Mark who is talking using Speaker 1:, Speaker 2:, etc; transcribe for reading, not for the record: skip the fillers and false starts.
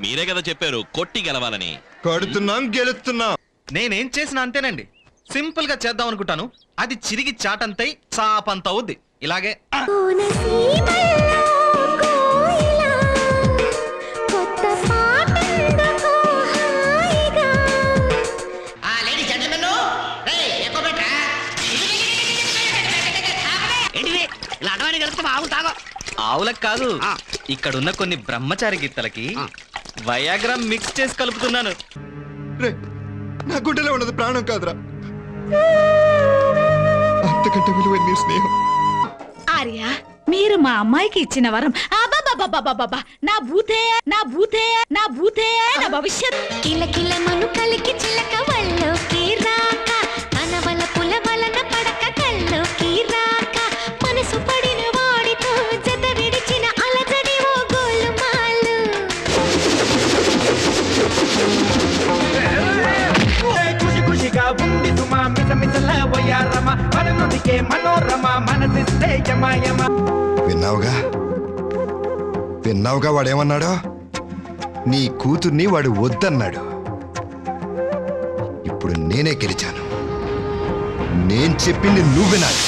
Speaker 1: మీరే కదా చెప్పారు కొట్టి గెలవాలని.
Speaker 2: కొడుతున్నాం గెలుస్తున్నాం.
Speaker 3: నేనేం చేసినా అంతేనండి. సింపుల్ గా చేద్దాం అనుకుంటాను, అది చిరిగి చాటంతై చాపంత అవుద్ది. ఇలాగే ఆవులకు కాదు, ఇక్కడున్న కొన్ని బ్రహ్మచారి గిత్తలకి వయాగ్రామ్ మిక్స్ చేసి కలుపుతున్నాను.
Speaker 2: రే, నా గుండెలో ఉన్నది ప్రాణం కాదురా, అంతకంటే విలువైన నీ స్నేహం.
Speaker 4: ఆర్య, మీరు మా అమ్మాయికి ఇచ్చిన వరం. నా భూతే నా భూతే నా భూతే నా భవిష్యత్.
Speaker 5: కిలకిల మను కలికి చిలక వల్లోకి రాక, కనవల పుల వలన పడక కల్లోకి రాక, మనసు పడిన వాడితో జత విడిచిన అలజడి ఓ గోలు మాలు.
Speaker 6: ఖుషి ఖుషిగా ఉంది సుమా మిస మిసల వయారమ, మననుడికే మనోరమ మనసిస్తే యమయమ.
Speaker 2: విన్నావుగా వాడేమన్నాడో? నీ కూతుర్ని వాడు వద్దన్నాడు. ఇప్పుడు నేనే గెలిచాను. నేను చెప్పింది నువ్వు వినాలి.